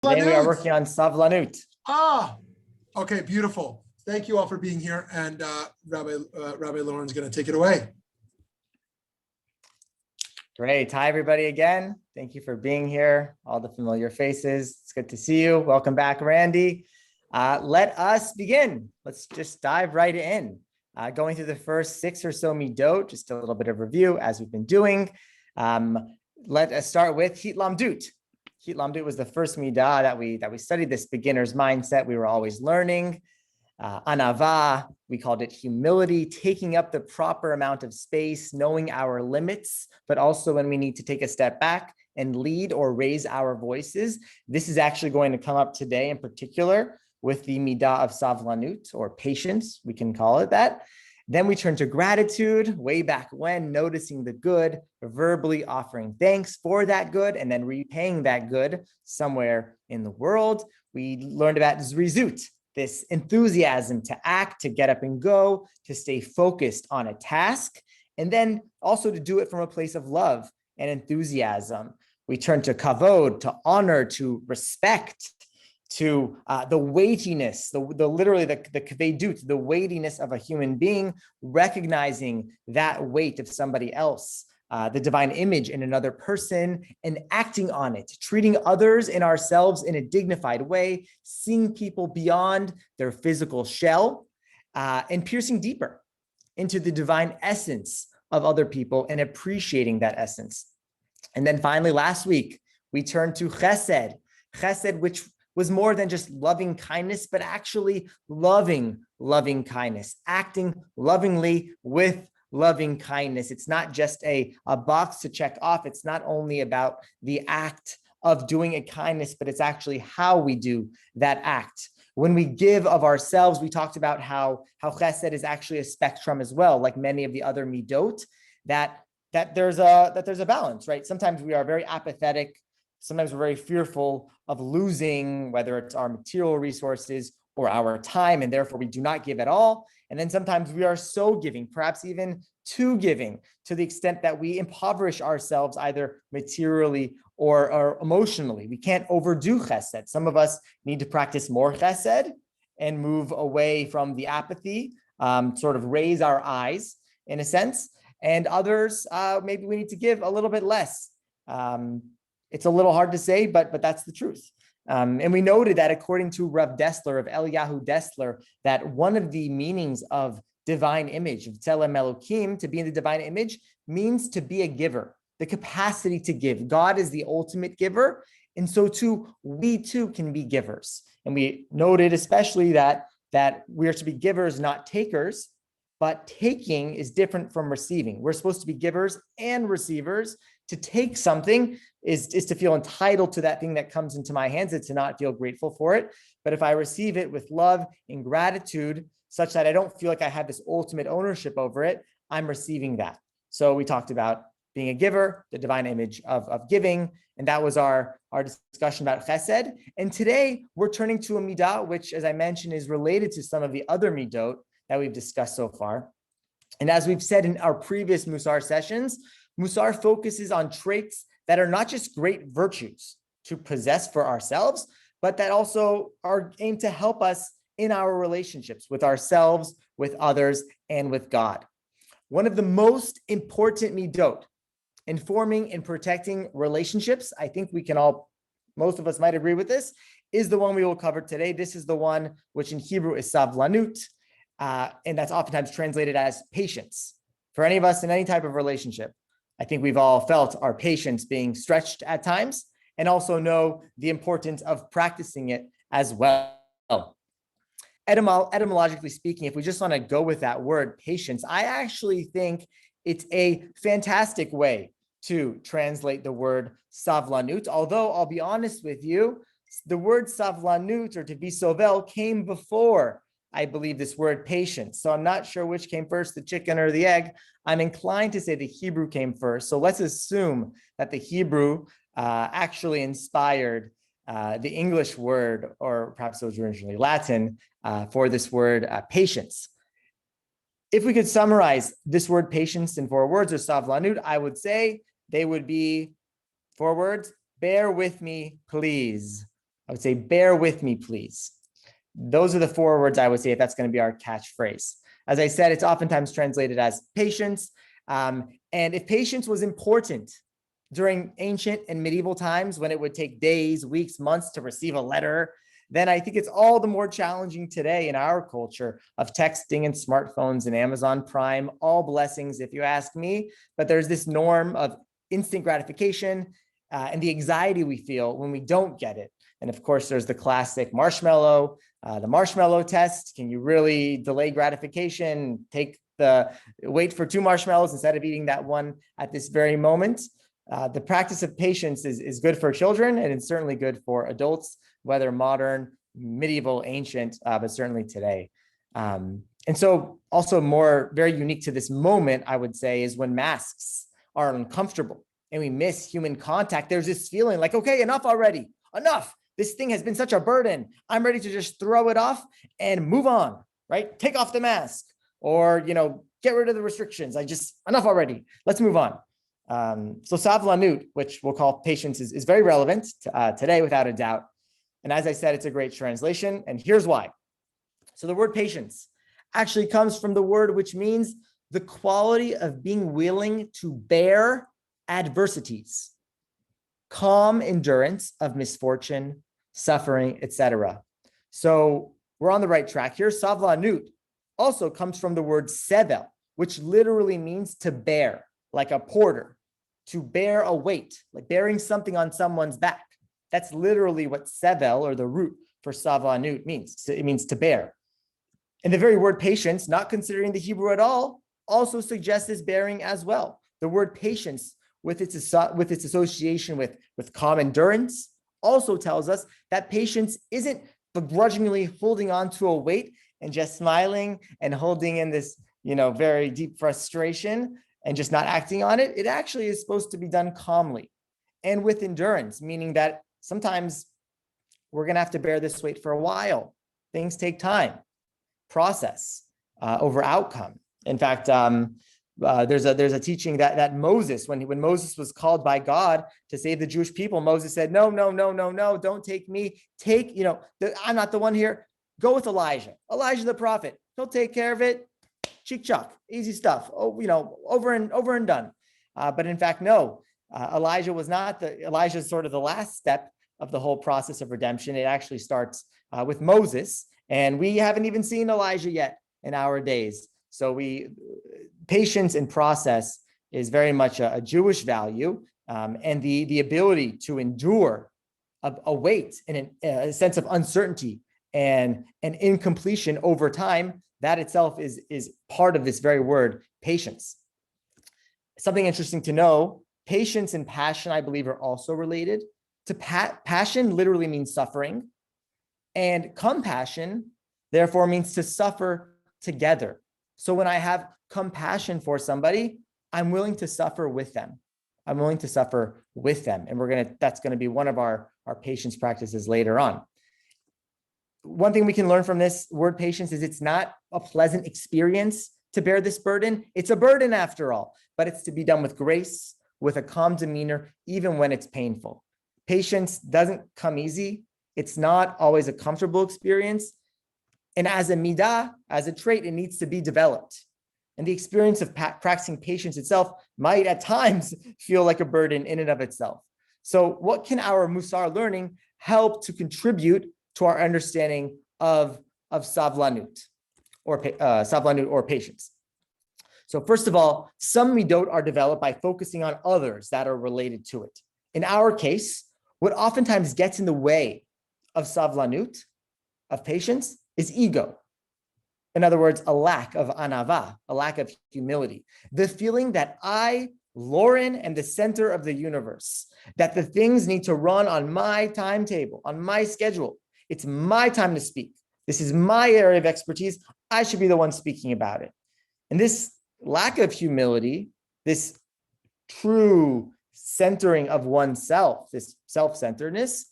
Today we are working on Savlanut. Okay, beautiful. Thank you all for being here, and Rabbi Loren's going to take it away. Great. Hi, everybody, again. Thank you for being here. All the familiar faces. It's good to see you. Welcome back, Randy. Let us begin. Let's just dive right in. Going through the first 6 or so middot, just a little bit of review as we've been doing. Let us start with hitlamdut. Hitlamdut was the first midah that we studied, this beginner's mindset we were always learning. Anava, we called it humility, taking up the proper amount of space, knowing our limits, but also when we need to take a step back and lead or raise our voices. This is actually going to come up today in particular with the midah of Savlanut, or patience, we can call it that. Then we turn to gratitude, way back when, noticing the good, verbally offering thanks for that good, and then repaying that good somewhere in the world. We learned about zrizut, this enthusiasm to act, to get up and go, to stay focused on a task, and then also to do it from a place of love and enthusiasm. We turn to kavod, to honor, to respect, to the weightiness, literally the kvedut, the weightiness of a human being, recognizing that weight of somebody else, the divine image in another person, and acting on it, treating others and ourselves in a dignified way, seeing people beyond their physical shell, and piercing deeper into the divine essence of other people and appreciating that essence. And then finally, last week, we turned to chesed, which was more than just loving kindness, but actually loving kindness, acting lovingly with loving kindness. It's not just a box to check off. It's not only about the act of doing a kindness, but it's actually how we do that act. When we give of ourselves, we talked about how chesed is actually a spectrum as well, like many of the other midot, that there's a balance, right? Sometimes we are very apathetic. Sometimes we're very fearful of losing, whether it's our material resources or our time, and therefore we do not give at all. And then sometimes we are so giving, perhaps even too giving, to the extent that we impoverish ourselves either materially or emotionally. We can't overdo chesed. Some of us need to practice more chesed and move away from the apathy, sort of raise our eyes in a sense. And others, maybe we need to give a little bit less. It's a little hard to say, but that's the truth. And we noted that according to Rav Dessler, of Eliyahu Dessler, that one of the meanings of divine image, of Tzelem Elokim, to be in the divine image, means to be a giver, the capacity to give. God is the ultimate giver, and so too, we too can be givers. And we noted especially that we are to be givers, not takers, but taking is different from receiving. We're supposed to be givers and receivers. To take something is to feel entitled to that thing that comes into my hands and to not feel grateful for it. But if I receive it with love and gratitude, such that I don't feel like I have this ultimate ownership over it, I'm receiving that. So we talked about being a giver, the divine image of giving, and that was our discussion about chesed. And today we're turning to a midah, which, as I mentioned, is related to some of the other midot that we've discussed so far. And as we've said in our previous Mussar sessions, Mussar focuses on traits that are not just great virtues to possess for ourselves, but that also are aimed to help us in our relationships with ourselves, with others, and with God. One of the most important midot in forming and protecting relationships, I think most of us might agree with this, is the one we will cover today. This is the one which in Hebrew is Savlanut, and that's oftentimes translated as patience. For any of us in any type of relationship, I think we've all felt our patience being stretched at times, and also know the importance of practicing it as well. Etymologically speaking, if we just want to go with that word, patience, I actually think it's a fantastic way to translate the word savlanut. Although I'll be honest with you, the word savlanut, or to be sovel, came before, I believe, this word patience. So I'm not sure which came first, the chicken or the egg. I'm inclined to say the Hebrew came first. So let's assume that the Hebrew actually inspired the English word, or perhaps it was originally Latin, for this word patience. If we could summarize this word patience in 4 words, or savlanut, I would say they would be 4 words: bear with me, please. I would say, bear with me, please. Those are the 4 words I would say if that's going to be our catchphrase. As I said, it's oftentimes translated as patience. And if patience was important during ancient and medieval times when it would take days, weeks, months to receive a letter, then I think it's all the more challenging today in our culture of texting and smartphones and Amazon Prime, all blessings if you ask me. But there's this norm of instant gratification and the anxiety we feel when we don't get it. And of course, there's the classic marshmallow, the marshmallow test. Can you really delay gratification, wait for 2 marshmallows instead of eating that one at this very moment? The practice of patience is good for children, and it's certainly good for adults, whether modern, medieval, ancient, but certainly today. And so also very unique to this moment, I would say, is when masks are uncomfortable and we miss human contact. There's this feeling like, okay, enough already, enough. This thing has been such a burden. I'm ready to just throw it off and move on, right? Take off the mask or, get rid of the restrictions. Enough already. Let's move on. So Savlanut, which we'll call patience, is very relevant today without a doubt. And as I said, it's a great translation. And here's why. So the word patience actually comes from the word which means the quality of being willing to bear adversities, calm endurance of misfortune, suffering, etc. So we're on the right track here. Savlanut also comes from the word sevel, which literally means to bear, like a porter, to bear a weight, like bearing something on someone's back. That's literally what sevel, or the root for savlanut, means. So it means to bear. And the very word patience, not considering the Hebrew at all, also suggests this bearing as well. The word patience, with its association with calm endurance, also tells us that patience isn't begrudgingly holding on to a weight and just smiling and holding in this, very deep frustration and just not acting on it. It actually is supposed to be done calmly and with endurance, meaning that sometimes we're going to have to bear this weight for a while. Things take time, process over outcome. In fact, there's a teaching that Moses, when Moses was called by God to save the Jewish people, Moses said, no, don't take me. I'm not the one here. Go with Elijah the prophet. He'll take care of it. Cheek chuck, easy stuff. Over and done. But in fact, no, Elijah is sort of the last step of the whole process of redemption. It actually starts with Moses, and we haven't even seen Elijah yet in our days. So patience and process is very much a Jewish value, and the ability to endure a weight and a sense of uncertainty and incompletion over time, that itself is part of this very word, patience. Something interesting to know, patience and passion, I believe, are also related. Passion literally means suffering, and compassion, therefore, means to suffer together. So when I have compassion for somebody, I'm willing to suffer with them. And that's going to be one of our patience practices later on. One thing we can learn from this word patience is it's not a pleasant experience to bear this burden. It's a burden after all, but it's to be done with grace, with a calm demeanor, even when it's painful. Patience doesn't come easy. It's not always a comfortable experience. And as a midah, as a trait, it needs to be developed. And the experience of practicing patience itself might at times feel like a burden in and of itself. So what can our Mussar learning help to contribute to our understanding of Savlanut or patience? So first of all, some middot are developed by focusing on others that are related to it. In our case, what oftentimes gets in the way of Savlanut, of patience, is ego. In other words, a lack of anava, a lack of humility. The feeling that I, Loren, am the center of the universe, that the things need to run on my timetable, on my schedule. It's my time to speak. This is my area of expertise. I should be the one speaking about it. And this lack of humility, this true centering of oneself, this self-centeredness,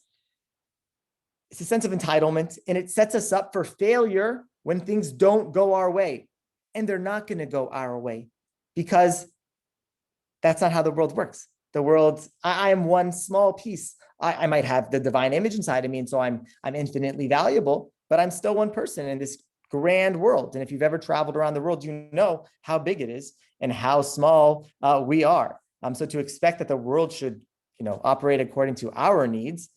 it's a sense of entitlement, and it sets us up for failure when things don't go our way. And they're not going to go our way because that's not how the world works. the world, I am one small piece. I might have the divine image inside of me, and so I'm infinitely valuable, but I'm still one person in this grand world. And if you've ever traveled around the world, you know how big it is and how small we are. So to expect that the world should, operate according to our needs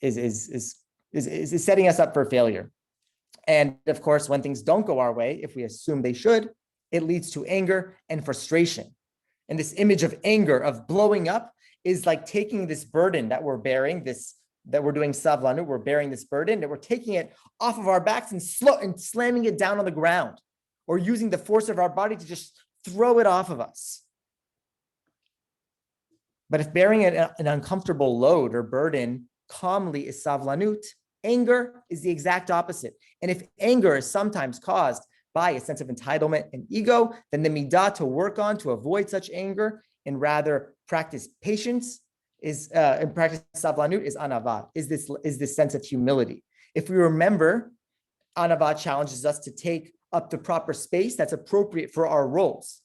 is setting us up for failure. And of course, when things don't go our way, if we assume they should, it leads to anger and frustration. And this image of anger, of blowing up, is like taking this burden that we're bearing, that we're doing Savlanut, we're bearing this burden, that we're taking it off of our backs and slamming it down on the ground, or using the force of our body to just throw it off of us. But if bearing an uncomfortable load or burden calmly is Savlanut, anger is the exact opposite. And if anger is sometimes caused by a sense of entitlement and ego, then the middot to work on to avoid such anger and rather practice patience and practice Savlanut is anava, is this sense of humility. If we remember, anava challenges us to take up the proper space that's appropriate for our roles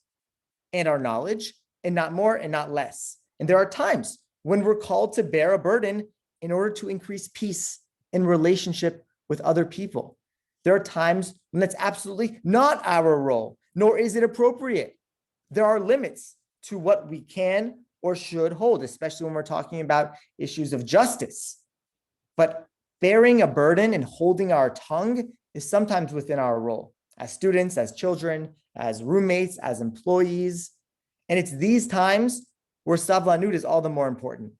and our knowledge, and not more and not less. And there are times when we're called to bear a burden in order to increase peace in relationship with other people. There are times when that's absolutely not our role, nor is it appropriate. There are limits to what we can or should hold, especially when we're talking about issues of justice. But bearing a burden and holding our tongue is sometimes within our role as students, as children, as roommates, as employees. And it's these times where Savlanut is all the more important.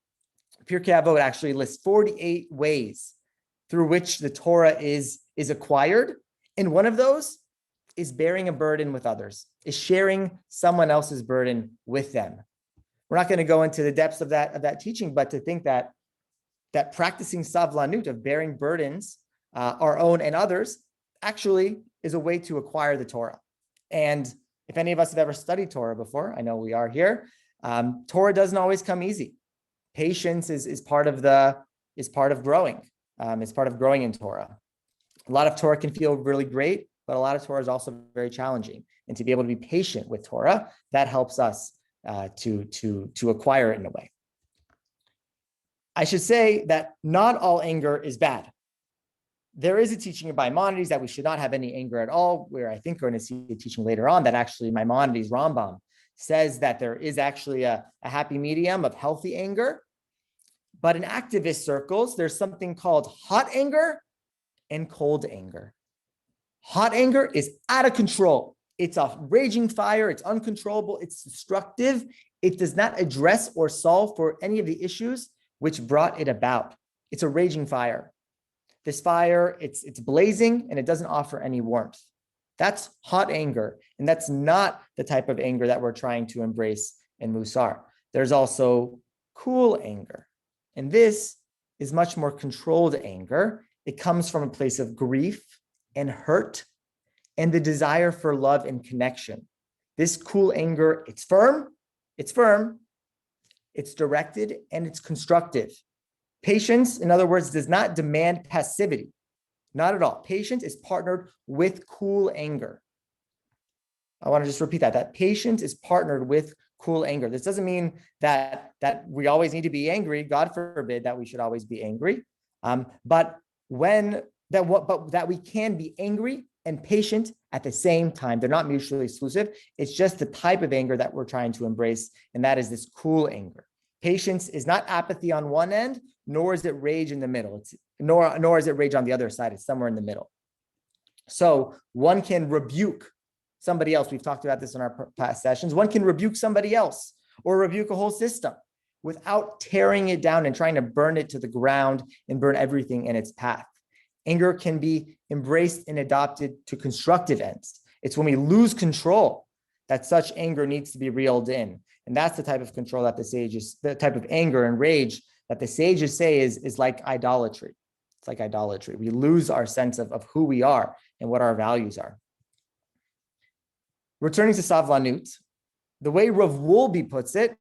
Pirkei Avot actually lists 48 ways through which the Torah is acquired. And one of those is bearing a burden with others, is sharing someone else's burden with them. We're not going to go into the depths of that teaching, but to think that practicing Savlanut, of bearing burdens, our own and others, actually is a way to acquire the Torah. And if any of us have ever studied Torah before, I know we are here, Torah doesn't always come easy. Patience is part of growing. It's part of growing in Torah. A lot of Torah can feel really great, but a lot of Torah is also very challenging. And to be able to be patient with Torah, that helps us to acquire it in a way. I should say that not all anger is bad. There is a teaching by Maimonides that we should not have any anger at all, where I think we're going to see a teaching later on that actually Maimonides, Rambam, says that there is actually a happy medium of healthy anger. But in activist circles, there's something called hot anger and cold anger. Hot anger is out of control. It's a raging fire. It's uncontrollable. It's destructive. It does not address or solve for any of the issues which brought it about. It's a raging fire. This fire, it's blazing and it doesn't offer any warmth. That's hot anger. And that's not the type of anger that we're trying to embrace in Mussar. There's also cool anger. And this is much more controlled anger. It comes from a place of grief and hurt and the desire for love and connection. This cool anger, it's firm, it's directed, and it's constructive. Patience, in other words, does not demand passivity. Not at all. Patience is partnered with cool anger. I want to just repeat that patience is partnered with cool anger. This doesn't mean that we always need to be angry. God forbid that we should always be angry. But that we can be angry and patient at the same time. They're not mutually exclusive. It's just the type of anger that we're trying to embrace, and that is this cool anger. Patience is not apathy on one end, nor is it rage in the middle. Nor is it rage on the other side. It's somewhere in the middle. So one can rebuke somebody else. We've talked about this in our past sessions. One can rebuke somebody else or rebuke a whole system without tearing it down and trying to burn it to the ground and burn everything in its path. Anger can be embraced and adopted to constructive ends. It's when we lose control that such anger needs to be reeled in. And that's the type of control that the type of anger and rage that the sages say is like idolatry. It's like idolatry. We lose our sense of who we are and what our values are. Returning to Savlanut, the way Rav Wolbe puts it,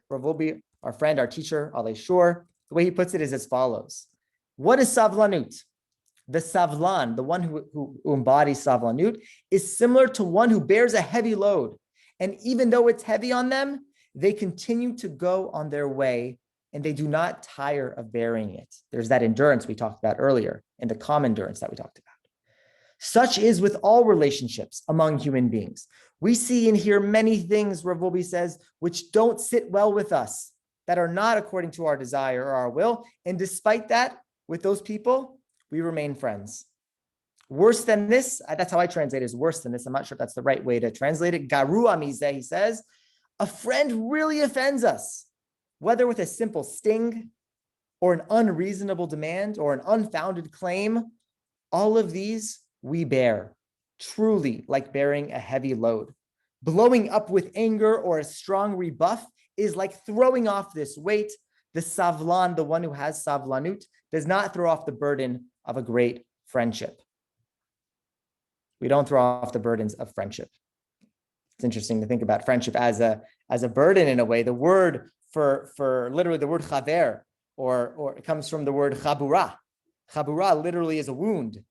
Rav Wolbe, our friend, our teacher, Alei Shur, the way he puts it is as follows. What is Savlanut? The Savlan, the one who embodies Savlanut, is similar to one who bears a heavy load. And even though it's heavy on them, They continue to go on their way, and they do not tire of bearing it. There's that endurance we talked about earlier, and the calm endurance that we talked about. Such is with all relationships among human beings. We see and hear many things, Rav Wolbe says, which don't sit well with us, that are not according to our desire or our will. And despite that, with those people, we remain friends. Worse than this, that's how I translate it, is worse than this. I'm not sure if that's the right way to translate it. Garua mizeh, he says, a friend really offends us, whether with a simple sting or an unreasonable demand or an unfounded claim. All of these we bear, truly like bearing a heavy load. Blowing up with anger or a strong rebuff is like throwing off this weight. The savlan, the one who has savlanut, does not throw off the burden of a great friendship. We don't throw off the burdens of friendship. It's interesting to think about friendship as a burden in a way. The word for literally the word chaver, or it comes from the word chabura. Chabura literally is a wound.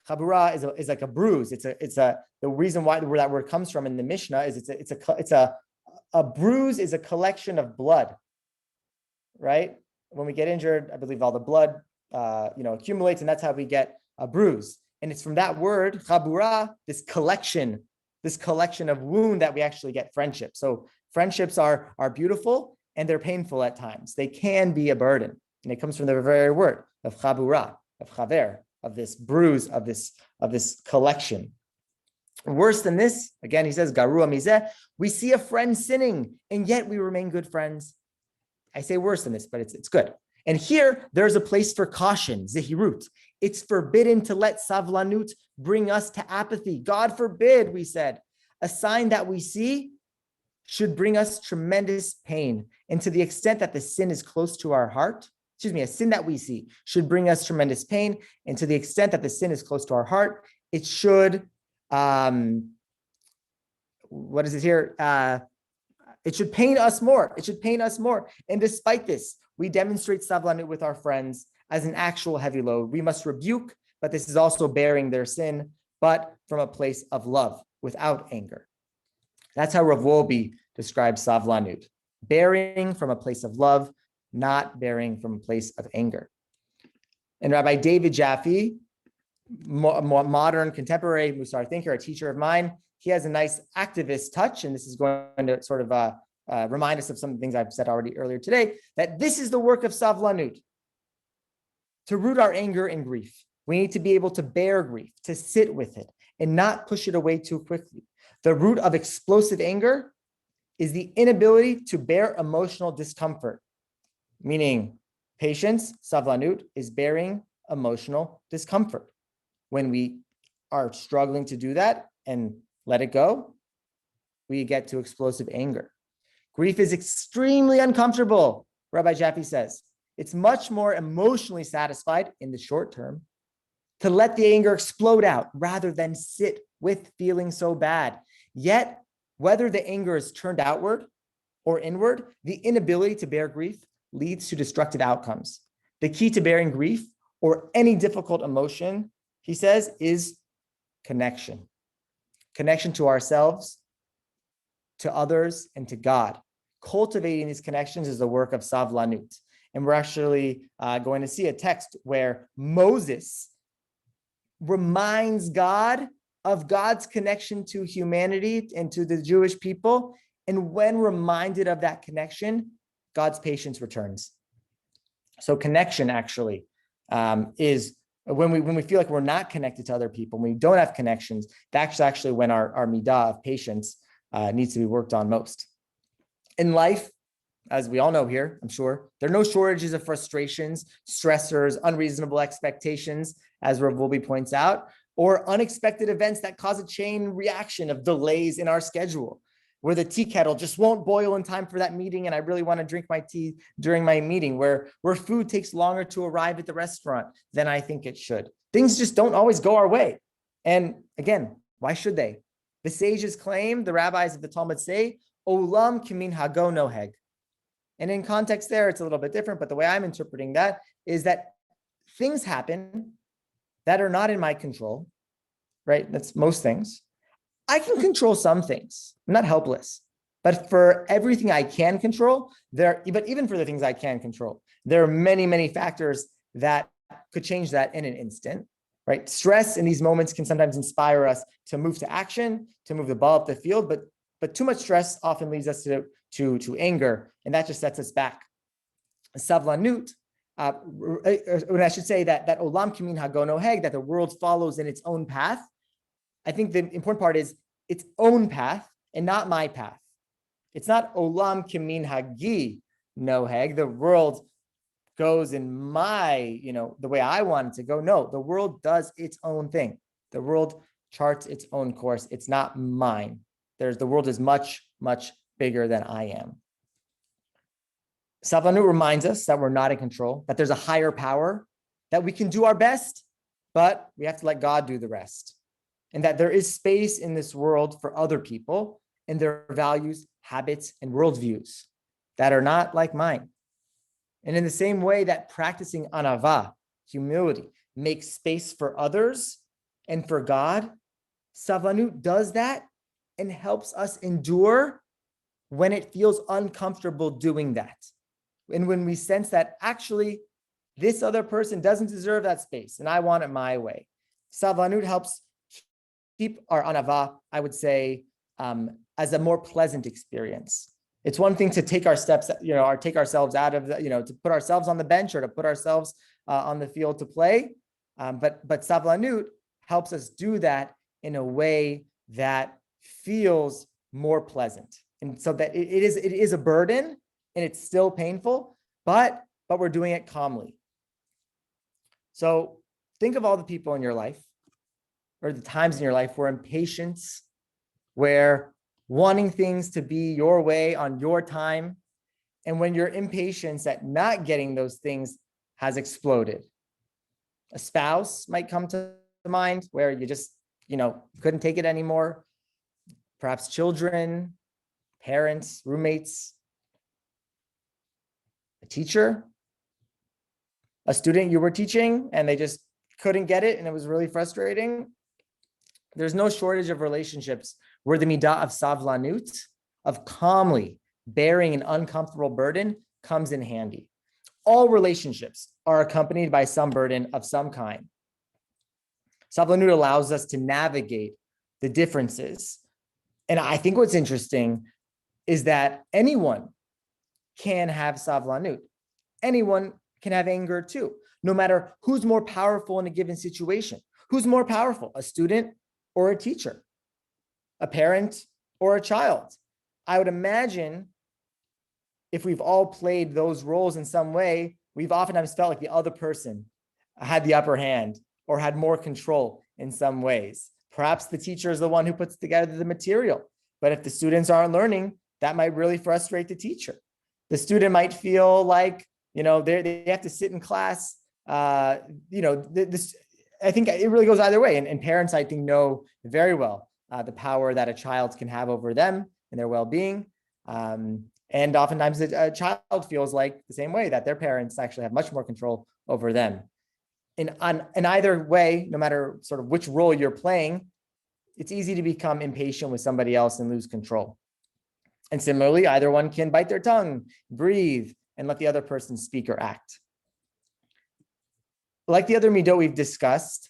Chabura is like a bruise. The reason why where that word comes from in the Mishnah is a bruise is a collection of blood, right? When we get injured, I believe all the blood accumulates, and that's how we get a bruise. And it's from that word chabura, this collection of wound, that we actually get friendship. So friendships are beautiful, and they're painful at times. They can be a burden, and it comes from the very word of chabura, of chaver, of this bruise, of this collection. Worse than this, again, he says, garua mizeh, we see a friend sinning, and yet we remain good friends. I say worse than this, but it's good. And here, there's a place for caution, zehirut. It's forbidden to let savlanut bring us to apathy. God forbid, we said. A sign that we see should bring us tremendous pain. And to the extent that the sin is close to our heart, a sin that we see should bring us tremendous pain. And to the extent that the sin is close to our heart, it should, what is it here? It should pain us more. It should pain us more. And despite this, we demonstrate savlanut with our friends as an actual heavy load. We must rebuke, but this is also bearing their sin, but from a place of love, without anger. That's how Rav Wolbe describes savlanut, bearing from a place of love, not bearing from a place of anger. And Rabbi David Jaffe, more modern, contemporary Mussar thinker, a teacher of mine, he has a nice activist touch, and this is going to sort of remind us of some of the things I've said already earlier today, that this is the work of savlanut, to root our anger in grief. We need to be able to bear grief, to sit with it, and not push it away too quickly. The root of explosive anger is the inability to bear emotional discomfort, meaning patience, savlanut, is bearing emotional discomfort. When we are struggling to do that and let it go, we get to explosive anger. Grief is extremely uncomfortable, Rabbi Jaffe says. It's much more emotionally satisfied in the short term to let the anger explode out rather than sit with feeling so bad. Yet, whether the anger is turned outward or inward, the inability to bear grief leads to destructive outcomes. The key to bearing grief or any difficult emotion, he says, is connection. Connection to ourselves, to others, and to God. Cultivating these connections is the work of savlanut. And we're actually going to see a text where Moses reminds God of God's connection to humanity and to the Jewish people. And when reminded of that connection, God's patience returns. So connection actually is when we feel like we're not connected to other people, when we don't have connections, that's actually when our midah of patience needs to be worked on most. In life, as we all know here, I'm sure, there are no shortages of frustrations, stressors, unreasonable expectations, as Rav Wolbe points out, or unexpected events that cause a chain reaction of delays in our schedule, where the tea kettle just won't boil in time for that meeting, and I really want to drink my tea during my meeting, where food takes longer to arrive at the restaurant than I think it should. Things just don't always go our way. And again, why should they? The sages claim, the rabbis of the Talmud say, Olam kimin hago noheg. And in context there, it's a little bit different, but the way I'm interpreting that is that things happen that are not in my control, right? That's most things. I can control some things. I'm not helpless, But for everything I can control, but even for the things I can control, there are many, many factors that could change that in an instant, right? Stress in these moments can sometimes inspire us to move to action, to move the ball up the field, but too much stress often leads us to anger, and that just sets us back. Savlanut, when I should say that olam kimin hagono heg, that the world follows in its own path. I think the important part is its own path and not my path. It's not olam kimin hagi no heg. The world goes in my, the way I want it to go. No, the world does its own thing. The world charts its own course. It's not mine. The world is much, much bigger than I am. Savlanut reminds us that we're not in control, that there's a higher power, that we can do our best, but we have to let God do the rest. And that there is space in this world for other people and their values, habits, and worldviews that are not like mine. And in the same way that practicing anava, humility, makes space for others and for God, Savlanut does that and helps us endure when it feels uncomfortable doing that. And when we sense that actually this other person doesn't deserve that space and I want it my way. Savlanut helps keep our anava, I would say, as a more pleasant experience. It's one thing to take our steps, or take ourselves out of the, to put ourselves on the bench or to put ourselves on the field to play. But Savlanut helps us do that in a way that feels more pleasant. And so that it is a burden and it's still painful, but we're doing it calmly. So think of all the people in your life or the times in your life where impatience, where wanting things to be your way on your time, and when your impatience at not getting those things has exploded. A spouse might come to mind where you just, couldn't take it anymore. Perhaps children, parents, roommates, a teacher, a student you were teaching and they just couldn't get it and it was really frustrating. There's no shortage of relationships where the middot of savlanut, of calmly bearing an uncomfortable burden, comes in handy. All relationships are accompanied by some burden of some kind. Savlanut allows us to navigate the differences. And I think what's interesting is that anyone can have savlanut. Anyone can have anger too, no matter who's more powerful in a given situation. Who's more powerful, a student or a teacher, a parent or a child? I would imagine if we've all played those roles in some way, we've oftentimes felt like the other person had the upper hand or had more control in some ways. Perhaps the teacher is the one who puts together the material, but if the students aren't learning, that might really frustrate the teacher. The student might feel like, they have to sit in class. I think it really goes either way. And parents, I think, know very well the power that a child can have over them and their well-being. And oftentimes a child feels like the same way, that their parents actually have much more control over them. In either way, no matter sort of which role you're playing, it's easy to become impatient with somebody else and lose control. And similarly, either one can bite their tongue, breathe, and let the other person speak or act. Like the other middot we've discussed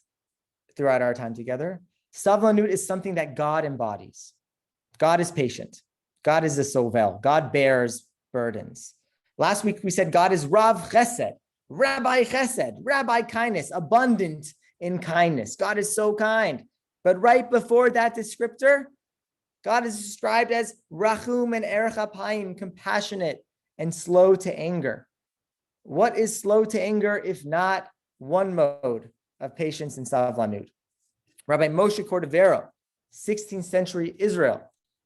throughout our time together, savlanut is something that God embodies. God is patient. God is a sovel. God bears burdens. Last week we said God is Rav Chesed, Rabbi Chesed, Rabbi kindness, abundant in kindness. God is so kind. But right before that descriptor, God is described as Rachum and Erech Apayim, compassionate and slow to anger. What is slow to anger if not one mode of patience and savlanut? Rabbi Moshe Cordovero, 16th century Israel,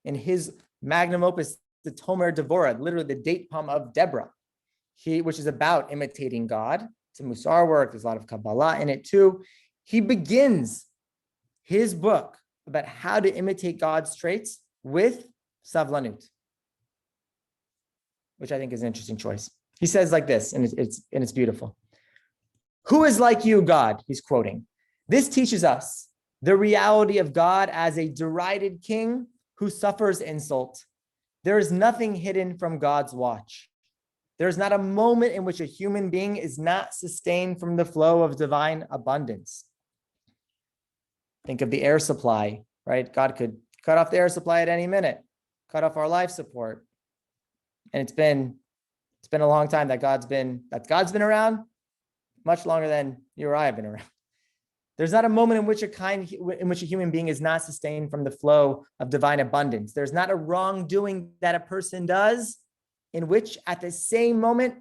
in his magnum opus, the Tomer Devorah, literally the date palm of Deborah, which is about imitating God. It's a Mussar work. There's a lot of Kabbalah in it too. He begins his book about how to imitate God's traits with savlanut, which I think is an interesting choice. He says like this, and it's beautiful. Who is like you, God? He's quoting. This teaches us the reality of God as a derided king who suffers insult, There is nothing hidden from God's watch. There is not a moment in which a human being is not sustained from the flow of divine abundance. Think of the air supply, right? God could cut off the air supply at any minute, cut off our life support. And it's been a long time that God's been around, much longer than you or I have been around. There's not a moment in which a human being is not sustained from the flow of divine abundance. There's not a wrongdoing that a person does in which at the same moment,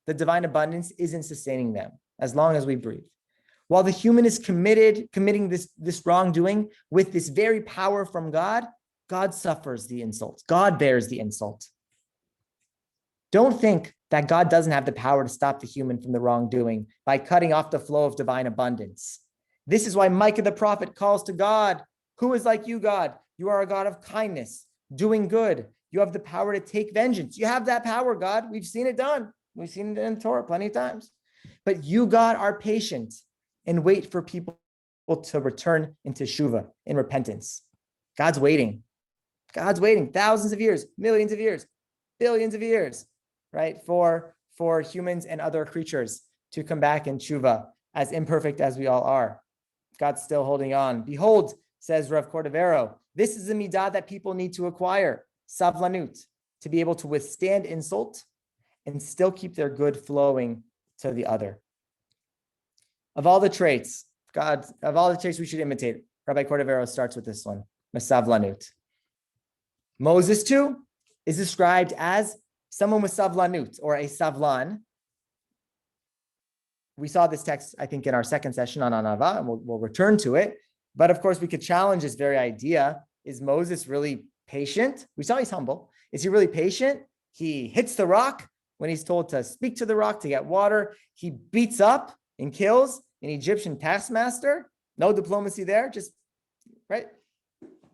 the divine abundance isn't sustaining them as long as we breathe. While the human is committing this wrongdoing with this very power from God, God suffers the insult. God bears the insult. Don't think that God doesn't have the power to stop the human from the wrongdoing by cutting off the flow of divine abundance. This is why Micah the prophet calls to God, "Who is like you, God? You are a God of kindness, doing good. You have the power to take vengeance." You have that power, God. We've seen it done. We've seen it in the Torah plenty of times. But you, God, are patient and wait for people to return into teshuva, in repentance. God's waiting. God's waiting thousands of years, millions of years, billions of years, right? For humans and other creatures to come back in teshuva, as imperfect as we all are. God's still holding on. Behold, says Rav Cordovero, this is a middot that people need to acquire, Savlanut, to be able to withstand insult and still keep their good flowing to the other. Of all the traits we should imitate, Rabbi Cordovero starts with this one, Savlanut. Moses too is described as someone with Savlanut, or a Savlan. We saw this text, I think, in our second session on Anava, and we'll return to it. But of course, we could challenge this very idea. Is Moses really patient? We saw he's humble. Is he really patient? He hits the rock when he's told to speak to the rock to get water. He beats up and kills an Egyptian taskmaster. No diplomacy there, just right.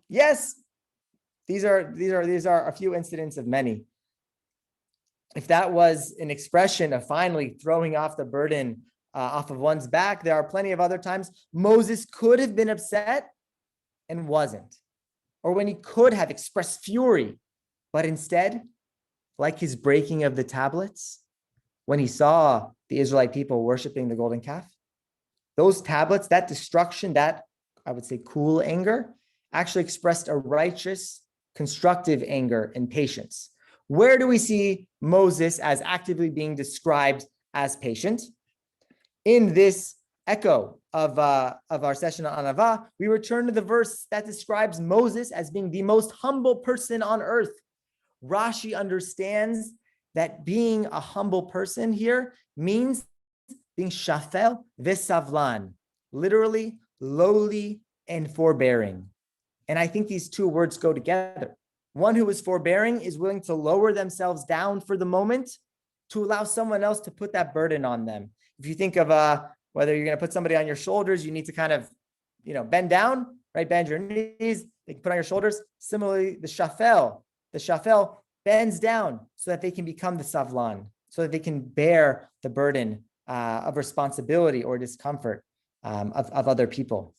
Yes, these are a few incidents of many. If that was an expression of finally throwing off the burden off of one's back, there are plenty of other times Moses could have been upset and wasn't, or when he could have expressed fury, but instead, like his breaking of the tablets, when he saw the Israelite people worshiping the golden calf, those tablets, that destruction, that I would say cool anger, actually expressed a righteous, constructive anger and patience. Where do we see Moses as actively being described as patient? In this echo of our session on Anava, we return to the verse that describes Moses as being the most humble person on earth. Rashi understands that being a humble person here means being shafel v'savlan, literally lowly and forbearing. And I think these two words go together. One who is forbearing is willing to lower themselves down for the moment to allow someone else to put that burden on them. If you think of whether you're going to put somebody on your shoulders, you need to kind of, bend down, right? Bend your knees. They can put on your shoulders. Similarly, the shafel bends down so that they can become the savlan, so that they can bear the burden of responsibility or discomfort of other people.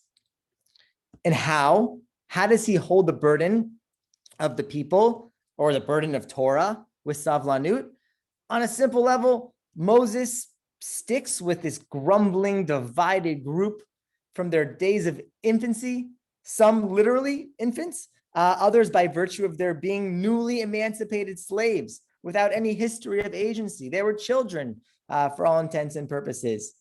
And how does he hold the burden of the people or the burden of Torah with Savlanut? On a simple level, Moses sticks with this grumbling, divided group from their days of infancy, some literally infants, others by virtue of their being newly emancipated slaves without any history of agency. They were children for all intents and purposes.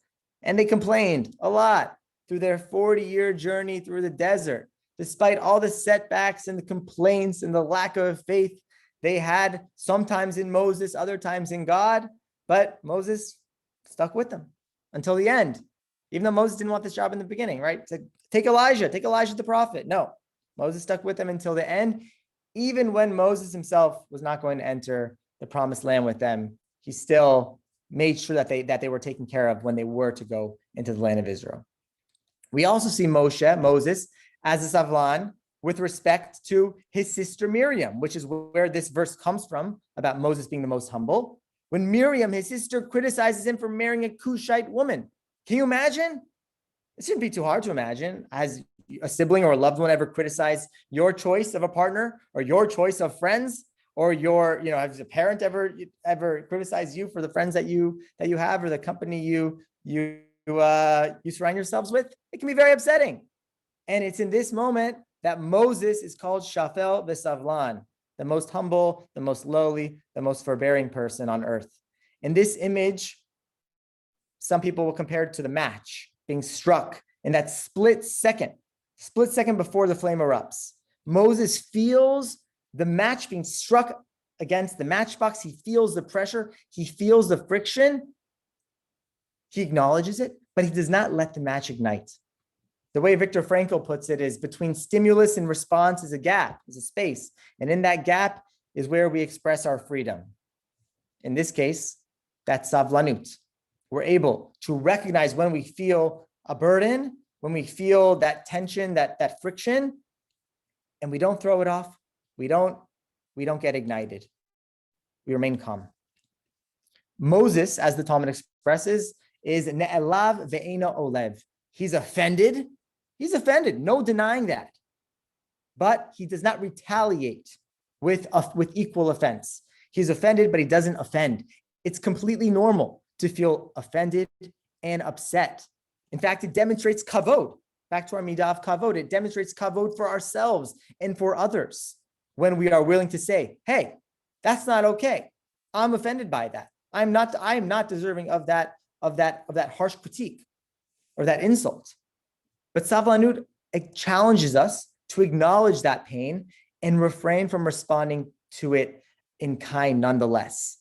And they complained a lot through their 40-year journey through the desert. Despite all the setbacks and the complaints and the lack of faith they had, sometimes in Moses, other times in God, but Moses stuck with them until the end. Even though Moses didn't want this job in the beginning, right? To take Elijah the prophet. No, Moses stuck with them until the end. Even when Moses himself was not going to enter the promised land with them, he still made sure that they were taken care of when they were to go into the land of Israel. We also see Moses, as a savlan with respect to his sister Miriam, which is where this verse comes from about Moses being the most humble. When Miriam, his sister, criticizes him for marrying a Cushite woman. Can you imagine? It shouldn't be too hard to imagine. Has a sibling or a loved one ever criticized your choice of a partner or your choice of friends? or has a parent ever criticized you for the friends that you have, or the company you surround yourselves with? It can be very upsetting. And it's in this moment that Moses is called Shafel v'Savlan, the most humble, the most lowly, the most forbearing person on earth. In this image, some people will compare it to the match being struck in that split second before the flame erupts. Moses feels the match being struck against the matchbox. He feels the pressure. He feels the friction. He acknowledges it, but he does not let the match ignite. The way Viktor Frankl puts it is, between stimulus and response is a gap, is a space. And in that gap is where we express our freedom. In this case, that's Savlanut. We're able to recognize when we feel a burden, when we feel that tension, that friction, and we don't throw it off. We don't get ignited. We remain calm. Moses, as the Talmud expresses, is ne'elav ve'eno olev. He's offended. He's offended. No denying that. But he does not retaliate with equal offense. He's offended, but he doesn't offend. It's completely normal to feel offended and upset. In fact, it demonstrates kavod. Back to our midah of kavod. It demonstrates kavod for ourselves and for others when we are willing to say, hey, that's not okay. I'm offended by that. I am not deserving of that harsh critique or that insult. But Savlanut challenges us to acknowledge that pain and refrain from responding to it in kind nonetheless.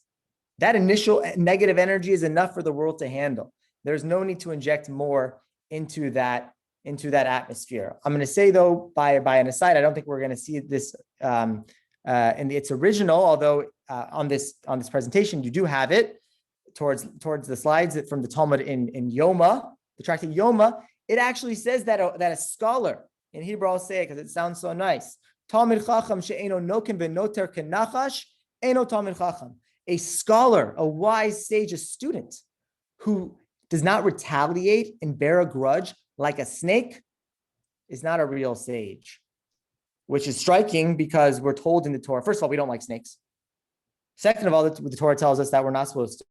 That initial negative energy is enough for the world to handle. There's no need to inject more into that atmosphere. I'm going to say, though, by an aside, I don't think we're going to see this in its original, although on this presentation, you do have it towards the slides from the Talmud in Yoma, the tractate Yoma. It actually says that a scholar, in Hebrew I'll say it because it sounds so nice, Talmid Chacham she'eno noken v'noter kenachash, eno Talmid Chacham. A scholar, a wise sage, a student who does not retaliate and bear a grudge like a snake is not a real sage, which is striking because we're told in the Torah, first of all, we don't like snakes. Second of all, the Torah tells us that we're not supposed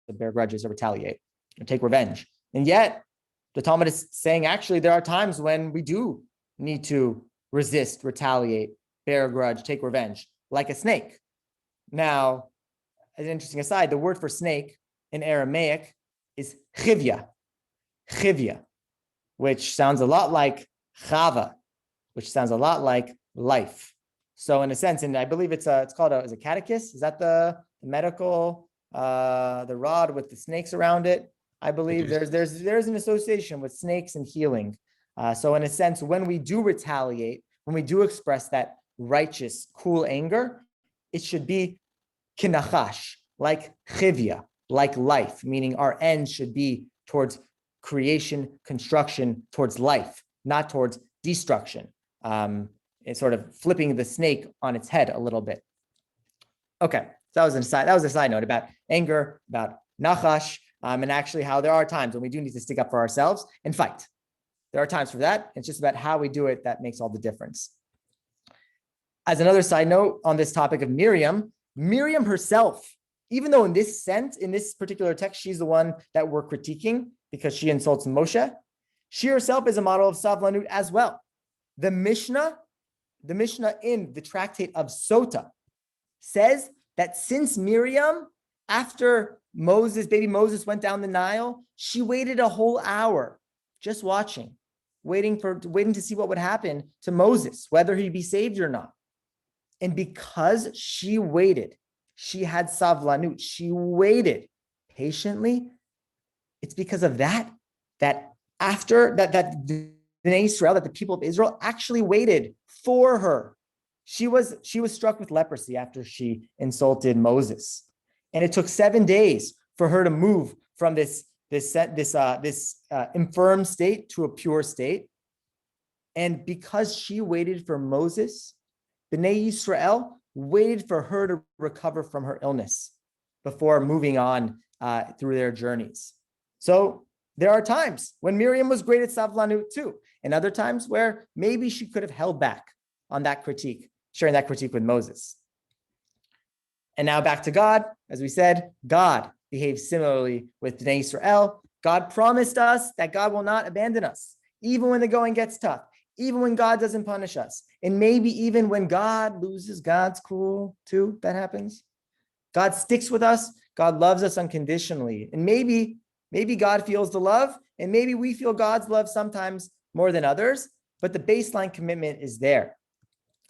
to bear grudges or retaliate or take revenge. And yet, the Talmud is saying, actually, there are times when we do need to resist, retaliate, bear a grudge, take revenge, like a snake. Now, as an interesting aside, the word for snake in Aramaic is chivya, which sounds a lot like chava, which sounds a lot like life. So in a sense, and I believe it's called a catechus. Is that the medical, the rod with the snakes around it? I believe there's an association with snakes and healing. So in a sense, when we do retaliate, when we do express that righteous, cool anger, it should be kinachash, like chivya, like life, meaning our end should be towards creation, construction, towards life, not towards destruction. It's sort of flipping the snake on its head a little bit. Okay, so that was a side note about anger, about nachash, and actually how there are times when we do need to stick up for ourselves and fight. There are times for that. It's just about how we do it that makes all the difference. As another side note on this topic of Miriam herself, even though in this particular text, she's the one that we're critiquing because she insults Moshe, she herself is a model of Savlanut as well. The Mishnah in the tractate of Sota says that since Miriam, after baby Moses went down the Nile, she waited a whole hour just watching, waiting to see what would happen to Moses, whether he'd be saved or not. And because she waited, she had Savlanut, she waited patiently. It's because of that after that Bnei Israel, that the people of Israel actually waited for her. She was struck with leprosy after she insulted Moses. And it took 7 days for her to move from this infirm state to a pure state. And because she waited for Moses, Bnei Israel waited for her to recover from her illness before moving on through their journeys. So there are times when Miriam was great at Savlanut too, and other times where maybe she could have held back on that critique, sharing that critique with Moses. And now back to God. As we said, God behaves similarly with Bnei Israel. God promised us that God will not abandon us, even when the going gets tough, even when God doesn't punish us. And maybe even when God loses God's cool too, that happens. God sticks with us. God loves us unconditionally. And maybe God feels the love, and maybe we feel God's love sometimes more than others, but the baseline commitment is there.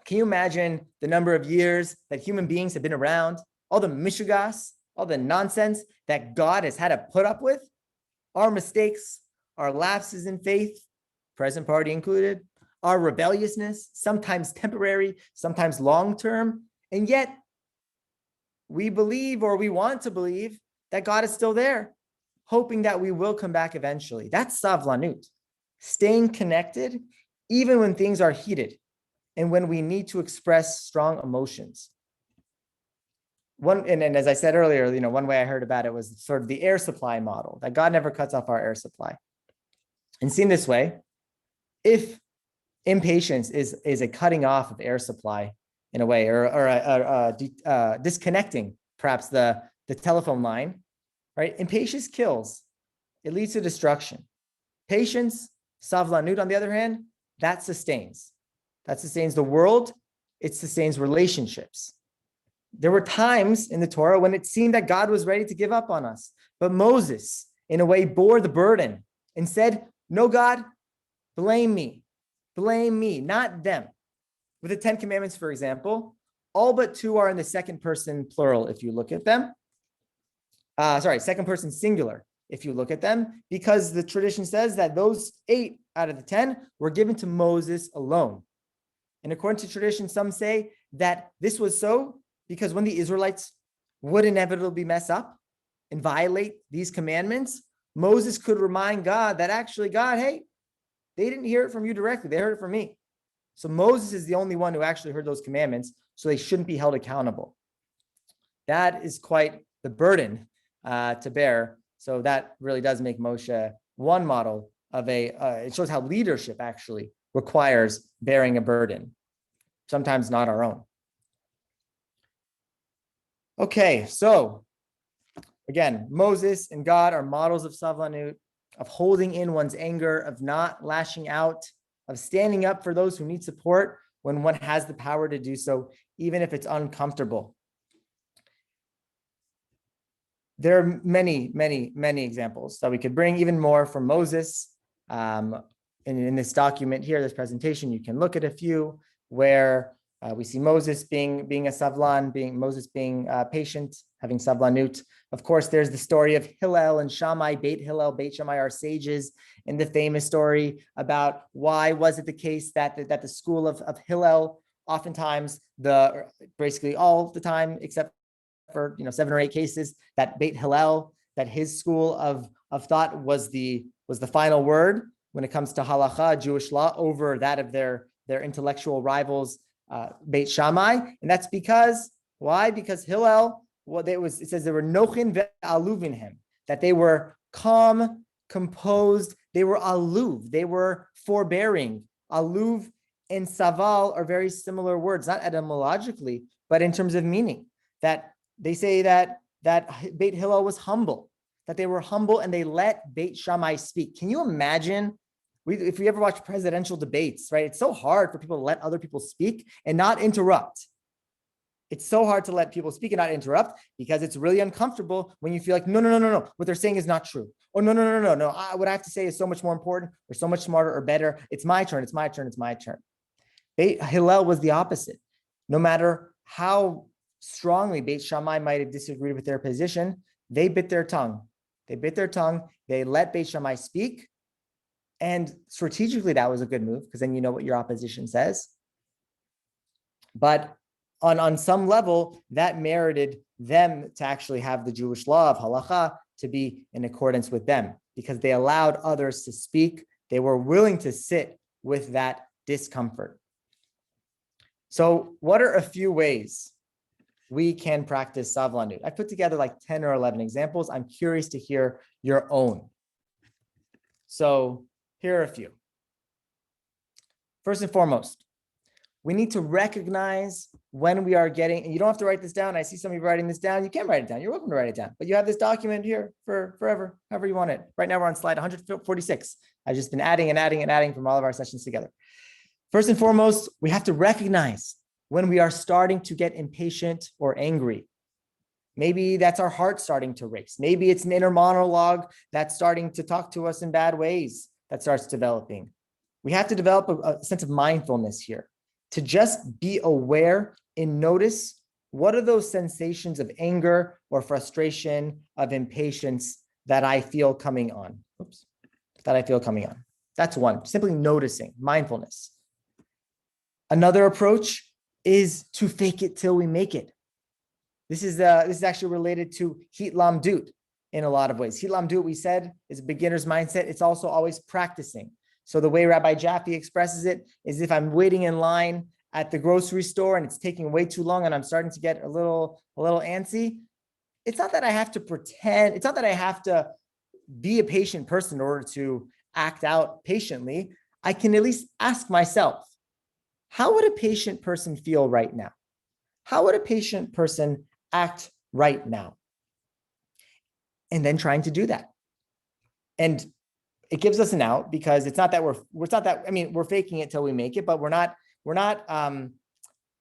Can you imagine the number of years that human beings have been around, all the mishugas, all the nonsense that God has had to put up with, our mistakes, our lapses in faith, present party included, our rebelliousness, sometimes temporary, sometimes long-term, and yet we believe, or we want to believe, that God is still there, hoping that we will come back eventually. That's Savlanut, staying connected even when things are heated and when we need to express strong emotions. And as I said earlier, one way I heard about it was sort of the air supply model, that God never cuts off our air supply. And seen this way, if impatience is a cutting off of air supply in a way, or disconnecting perhaps the telephone line, right? Impatience kills. It leads to destruction. Patience, savlanut, on the other hand, that sustains. That sustains the world. It sustains relationships. There were times in the Torah when it seemed that God was ready to give up on us. But Moses, in a way, bore the burden and said, no, God, blame me, not them. With the 10 Commandments, for example, all but 2 are in the second person plural if you look at them. Second person singular if you look at them, because the tradition says that those 8 out of the 10 were given to Moses alone. And according to tradition, some say that this was so because when the Israelites would inevitably mess up and violate these commandments, Moses could remind God that actually, God, hey, they didn't hear it from you directly. They heard it from me. So Moses is the only one who actually heard those commandments, so they shouldn't be held accountable. That is quite the burden to bear. So that really does make Moshe one model of it shows how leadership actually requires bearing a burden, sometimes not our own. Okay, so again, Moses and God are models of savlanut, of holding in one's anger, of not lashing out, of standing up for those who need support when one has the power to do so, even if it's uncomfortable. There are many, many, many examples that we could bring, even more from Moses. In this document here, this presentation, you can look at a few where we see Moses being a savlan, Moses being patient, having savlanut. Of course, there's the story of Hillel and Shammai, Beit Hillel, Beit Shammai are sages, and the famous story about why was it the case that the school of Hillel, oftentimes, basically all the time, except for 7 or 8 cases, that Beit Hillel, that his school of thought was the final word when it comes to halacha, Jewish law, over that of their intellectual rivals, Beit Shammai. And that's because, why? Because Hillel, it says they were nochin ve'aluvinhem, that they were calm, composed, they were aluv, they were forbearing. Aluv and saval are very similar words, not etymologically, but in terms of meaning. That they say that Beit Hillel was humble, that they were humble and they let Beit Shammai speak. Can you imagine? If we ever watch presidential debates, right? It's so hard for people to let other people speak and not interrupt. It's so hard to let people speak and not interrupt because it's really uncomfortable when you feel like, no, what they're saying is not true. Or no, what I have to say is so much more important or so much smarter or better. It's my turn. Beit Hillel was the opposite. No matter how strongly Beit Shammai might have disagreed with their position, they bit their tongue. They let Beit Shammai speak. And strategically, that was a good move because then you know what your opposition says. But on some level, that merited them to actually have the Jewish law of halacha to be in accordance with them because they allowed others to speak. They were willing to sit with that discomfort. So what are a few ways we can practice savlanut? I put together like 10 or 11 examples. I'm curious to hear your own. So here are a few. First and foremost, we need to recognize when we are getting, and you don't have to write this down. I see some of you writing this down. You can write it down. You're welcome to write it down, but you have this document here for forever, however you want it. Right now we're on slide 146. I've just been adding and adding and adding from all of our sessions together. First and foremost, we have to recognize when we are starting to get impatient or angry. Maybe that's our heart starting to race. Maybe it's an inner monologue that's starting to talk to us in bad ways that starts developing. We have to develop a sense of mindfulness here, to just be aware and notice what are those sensations of anger or frustration, of impatience that I feel coming on. That's one, simply noticing, mindfulness. Another approach is to fake it till we make it. This is actually related to hitlamdut in a lot of ways. Hitlamdut, we said, is a beginner's mindset. It's also always practicing. So the way Rabbi Jaffe expresses it is, if I'm waiting in line at the grocery store and it's taking way too long and I'm starting to get a little antsy, it's not that I have to pretend, it's not that I have to be a patient person in order to act out patiently. I can at least ask myself, how would a patient person feel right now? How would a patient person act right now? And then trying to do that. And it gives us an out, because it's not that we're faking it till we make it, but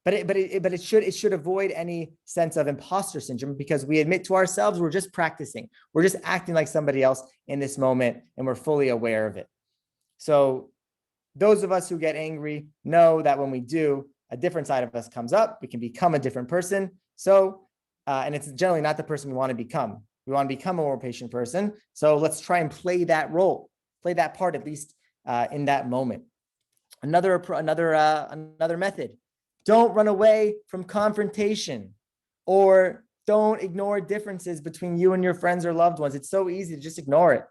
it should avoid any sense of imposter syndrome, because we admit to ourselves we're just practicing. We're just acting like somebody else in this moment, and we're fully aware of it. So those of us who get angry know that when we do, a different side of us comes up. We can become a different person. So, and it's generally not the person we want to become. We want to become a more patient person. So let's try and play that role, play that part, at least in that moment. Another method: don't run away from confrontation, or don't ignore differences between you and your friends or loved ones. It's so easy to just ignore it.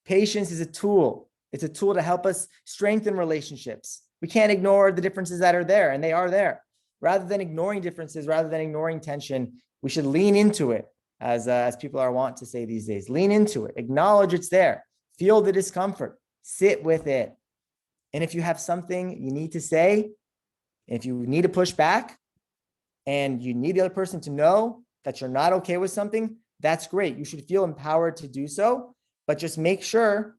Patience is a tool. It's a tool to help us strengthen relationships. We can't ignore the differences that are there, and they are there. Rather than ignoring differences, rather than ignoring tension, we should lean into it, as people are wont to say these days. Lean into it, acknowledge it's there, feel the discomfort, sit with it. And if you have something you need to say, if you need to push back, and you need the other person to know that you're not okay with something, that's great. You should feel empowered to do so, but just make sure,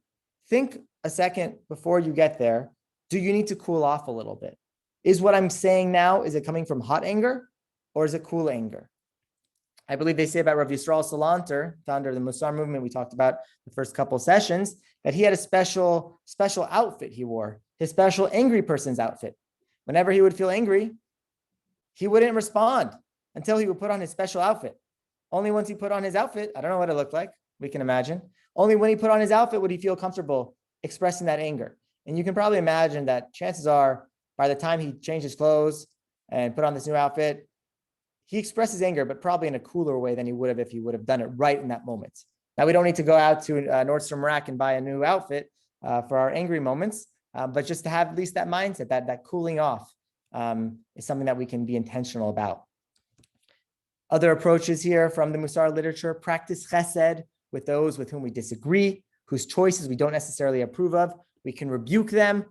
think a second before you get there. Do you need to cool off a little bit? Is what I'm saying now, is it coming from hot anger, or is it cool anger? I believe they say about Rav Yisrael Salanter, founder of the Mussar movement, we talked about the first couple sessions, that he had a special outfit he wore, his special angry person's outfit. Whenever he would feel angry, he wouldn't respond until he would put on his special outfit. Only once he put on his outfit, I don't know what it looked like, we can imagine. Only when he put on his outfit would he feel comfortable expressing that anger. And you can probably imagine that chances are, by the time he changed his clothes and put on this new outfit, he expresses anger, but probably in a cooler way than he would have if he would have done it right in that moment. Now, we don't need to go out to Nordstrom Rack and buy a new outfit for our angry moments, but just to have at least that mindset, that cooling off is something that we can be intentional about. Other approaches here from the Mussar literature: practice chesed with those with whom we disagree, whose choices we don't necessarily approve of. We can rebuke them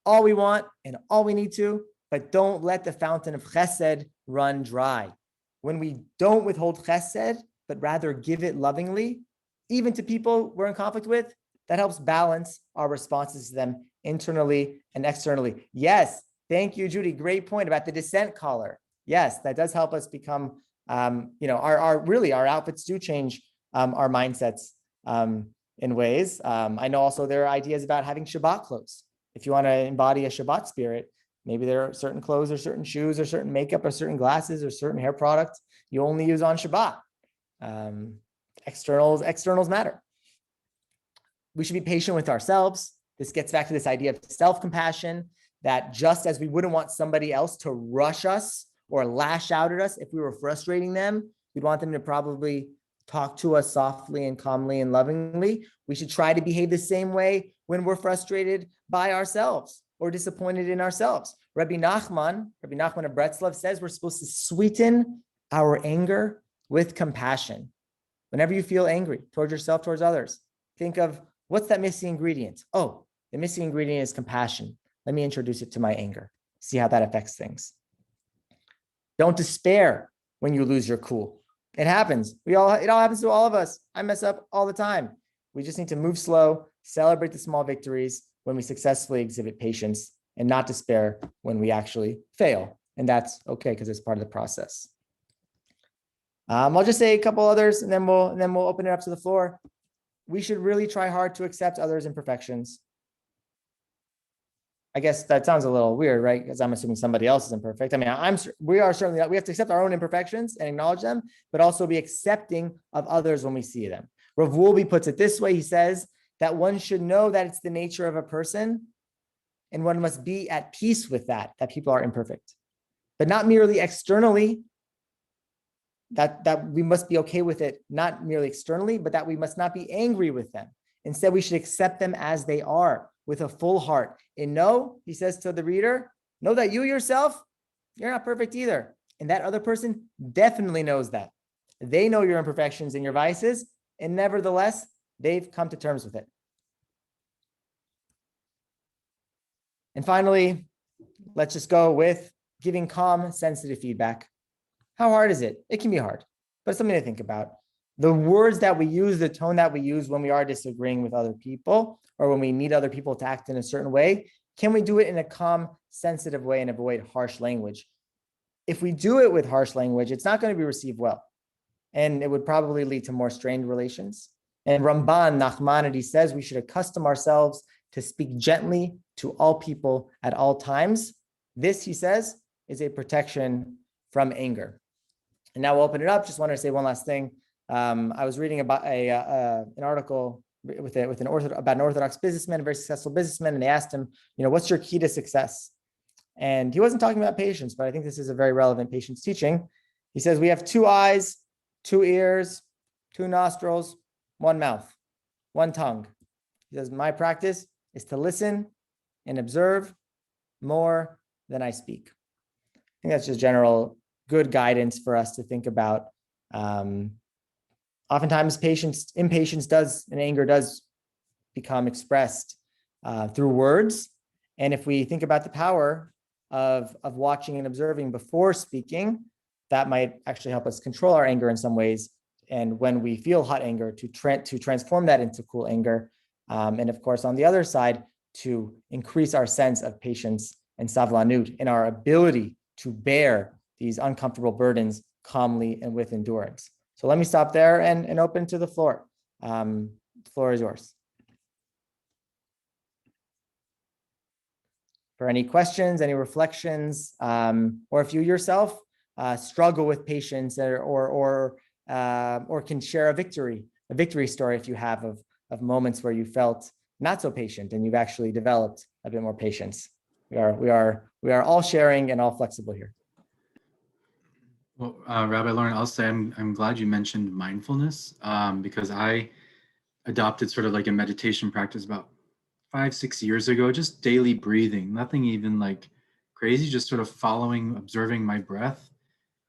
all we want and all we need to, but don't let the fountain of chesed run dry. When we don't withhold chesed, but rather give it lovingly, even to people we're in conflict with, that helps balance our responses to them internally and externally. Yes, thank you, Judy. Great point about the descent collar. Yes, that does help us become, our outfits do change our mindsets in ways. I know also there are ideas about having Shabbat clothes. If you want to embody a Shabbat spirit, maybe there are certain clothes or certain shoes or certain makeup or certain glasses or certain hair products you only use on Shabbat. Externals matter. We should be patient with ourselves. This gets back to this idea of self-compassion, that just as we wouldn't want somebody else to rush us or lash out at us if we were frustrating them, we'd want them to probably talk to us softly and calmly and lovingly. We should try to behave the same way when we're frustrated by ourselves or disappointed in ourselves. Rabbi Nachman of Breslov says we're supposed to sweeten our anger with compassion. Whenever you feel angry towards yourself, towards others, think of, what's that missing ingredient? Oh, the missing ingredient is compassion. Let me introduce it to my anger. See how that affects things. Don't despair when you lose your cool. It happens. It all happens to all of us. I mess up all the time. We just need to move slow, celebrate the small victories when we successfully exhibit patience, and not despair when we actually fail. And that's okay because it's part of the process. I'll just say a couple others, and then we'll open it up to the floor. We should really try hard to accept others' imperfections. I guess that sounds a little weird, right? Because I'm assuming somebody else is imperfect. I mean, we have to accept our own imperfections and acknowledge them, but also be accepting of others when we see them. Rav Wolbe puts it this way. He says that one should know that it's the nature of a person, and one must be at peace with that people are imperfect, but not merely externally. That we must be okay with it, not merely externally, but that we must not be angry with them. Instead, we should accept them as they are with a full heart. And know, he says to the reader, know that you yourself, you're not perfect either. And that other person definitely knows that. They know your imperfections and your vices, and nevertheless, they've come to terms with it. And finally, let's just go with giving calm, sensitive feedback. How hard is it? It can be hard, but it's something to think about. The words that we use, the tone that we use when we are disagreeing with other people, or when we need other people to act in a certain way, can we do it in a calm, sensitive way and avoid harsh language? If we do it with harsh language, it's not going to be received well, and it would probably lead to more strained relations. And Ramban Nachmanides says we should accustom ourselves to speak gently to all people at all times. This, he says, is a protection from anger. And now we'll open it up. Just wanted to say one last thing. I was reading about an article about an Orthodox businessman, a very successful businessman, and they asked him, what's your key to success? And he wasn't talking about patience, but I think this is a very relevant patience teaching. He says, we have 2 eyes, 2 ears, 2 nostrils, 1 mouth, 1 tongue. He says, my practice is to listen and observe more than I speak. I think that's just general good guidance for us to think about. Oftentimes impatience and anger does become expressed through words. And if we think about the power of watching and observing before speaking, that might actually help us control our anger in some ways. And when we feel hot anger, to transform that into cool anger. And of course, on the other side, to increase our sense of patience and savlanut in our ability to bear these uncomfortable burdens calmly and with endurance. So let me stop there and open to the floor. The floor is yours. For any questions, any reflections, or if you yourself struggle with patience or can share a victory story if you have of moments where you felt not so patient and you've actually developed a bit more patience. We are all sharing and all flexible here. Well, Rabbi Loren, I'll say I'm glad you mentioned mindfulness because I adopted sort of like a meditation practice about 5-6 years ago, just daily breathing, nothing even like crazy, just sort of observing my breath.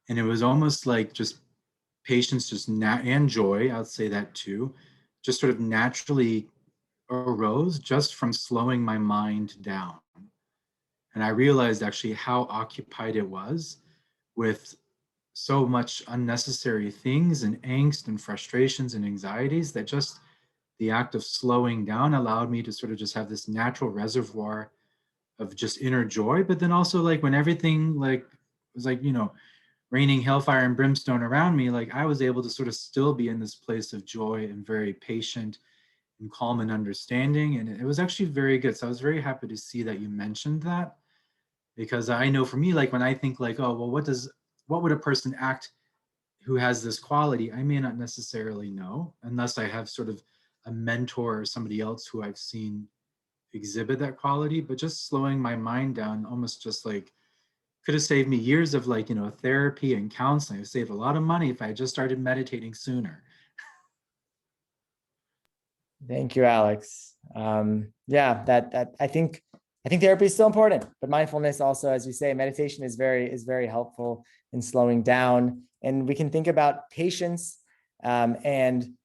And it was almost like just patience, and joy, I'd say that too, just sort of naturally arose just from slowing my mind down. And I realized actually how occupied it was with so much unnecessary things and angst and frustrations and anxieties that just the act of slowing down allowed me to sort of just have this natural reservoir of just inner joy. But then also like when everything was raining hellfire and brimstone around me, like I was able to sort of still be in this place of joy and very patient and calm and understanding. And it was actually very good. So I was very happy to see that you mentioned that, because I know for me, like when I think like, oh, well, what would a person act who has this quality? I may not necessarily know unless I have sort of a mentor or somebody else who I've seen exhibit that quality. But just slowing my mind down almost just like could have saved me years of therapy and counseling. I saved a lot of money if I had just started meditating sooner. Thank you, Alex. That I think therapy is still important, but mindfulness also, as you say, meditation is very helpful in slowing down. And we can think about patience and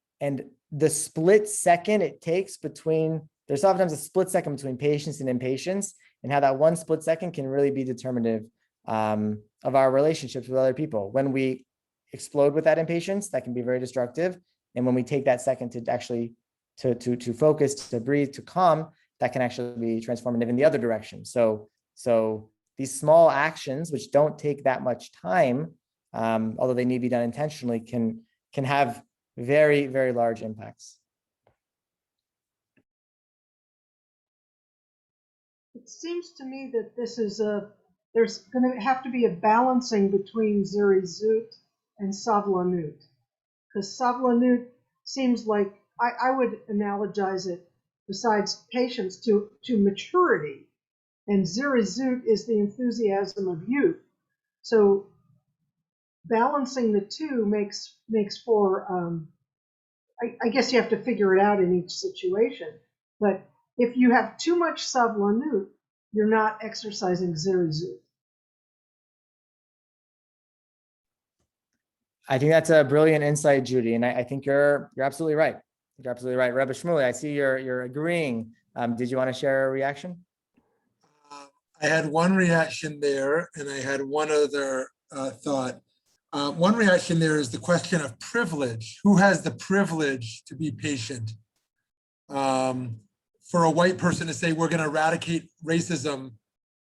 the split second it takes there's oftentimes a split second between patience and impatience, and how that one split second can really be determinative of our relationships with other people. When we explode with that impatience, that can be very destructive. And when we take that second to actually to focus, to breathe, to calm, that can actually be transformative in the other direction. So these small actions, which don't take that much time, although they need to be done intentionally, can have very, very large impacts. It seems to me that there's going to have to be a balancing between zirizut and savlanut, because savlanut seems like, I would analogize it, besides patience, to maturity, and zirizut is the enthusiasm of youth. So balancing the two makes for, I guess you have to figure it out in each situation, but if you have too much savlanut, you're not exercising zirizut. I think that's a brilliant insight, Judy, and I think you're absolutely right. You're absolutely right, Rebbe Shmuley. I see you're agreeing. Did you want to share a reaction? I had one reaction there, and I had one other thought. One reaction there is the question of privilege. Who has the privilege to be patient? For a white person to say, we're going to eradicate racism,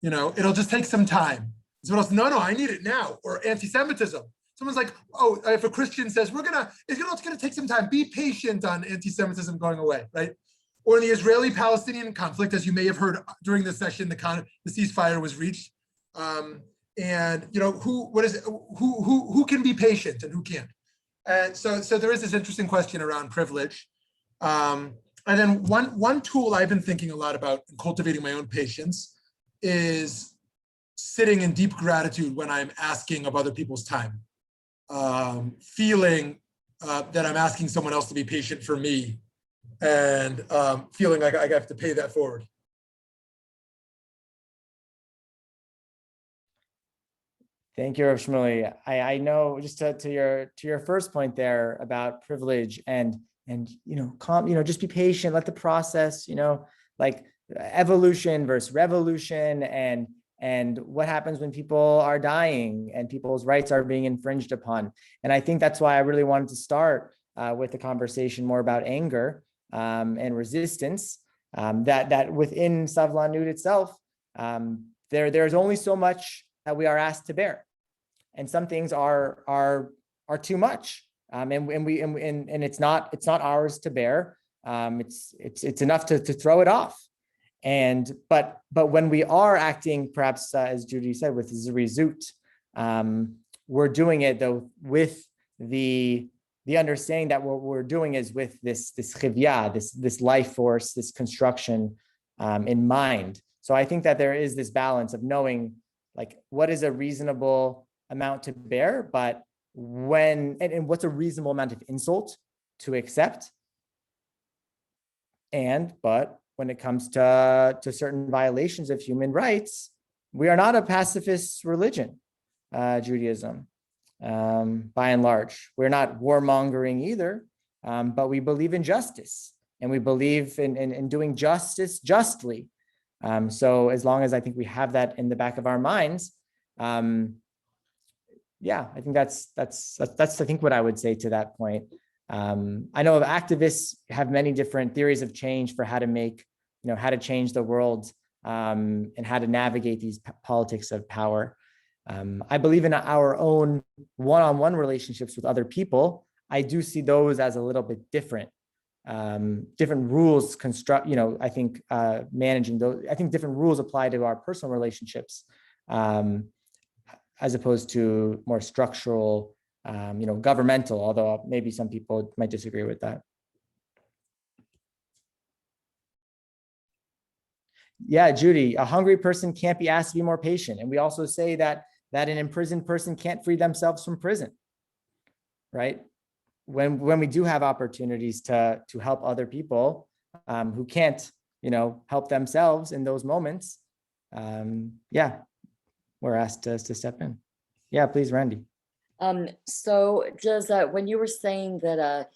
it'll just take some time. Someone else, no, I need it now. Or anti-Semitism. Someone's like, oh, if a Christian says, it's going to take some time. Be patient on anti-Semitism going away, right? Or in the Israeli-Palestinian conflict, as you may have heard during the session, the ceasefire was reached. And who can be patient and who can't? And so there is this interesting question around privilege. And then one tool I've been thinking a lot about in cultivating my own patience is sitting in deep gratitude when I'm asking of other people's time, feeling that I'm asking someone else to be patient for me, and feeling like I have to pay that forward. Thank you, Rav Shmuley. I know, just to your first point there about privilege and just be patient, let the process, like evolution versus revolution, and what happens when people are dying and people's rights are being infringed upon. And I think that's why I really wanted to start with the conversation more about anger and resistance, that within Savlanut itself, there's only so much that we are asked to bear, and some things are too much, and it's not ours to bear. It's enough to throw it off, but when we are acting, perhaps as Judy said, with zirizut, we're doing it though with the understanding that what we're doing is with this chivya, this life force, this construction in mind. So I think that there is this balance of knowing, like, what is a reasonable amount to bear, but and what's a reasonable amount of insult to accept. But when it comes to certain violations of human rights, we are not a pacifist religion, Judaism, by and large. We're not warmongering either, but we believe in justice, and we believe in doing justice justly. So as long as I think we have that in the back of our minds, I think that's I think what I would say to that point. I know activists have many different theories of change for how to make, how to change the world, and how to navigate these politics of power. I believe in our own one-on-one relationships with other people. I do see those as a little bit different. Different rules construct, I think managing those, I think different rules apply to our personal relationships, as opposed to more structural, governmental, although maybe some people might disagree with that. Yeah, Judy, a hungry person can't be asked to be more patient. And we also say that an imprisoned person can't free themselves from prison, right? When we do have opportunities to help other people who can't, help themselves in those moments, we're asked to step in. Yeah, please, Randy. So does when you were saying that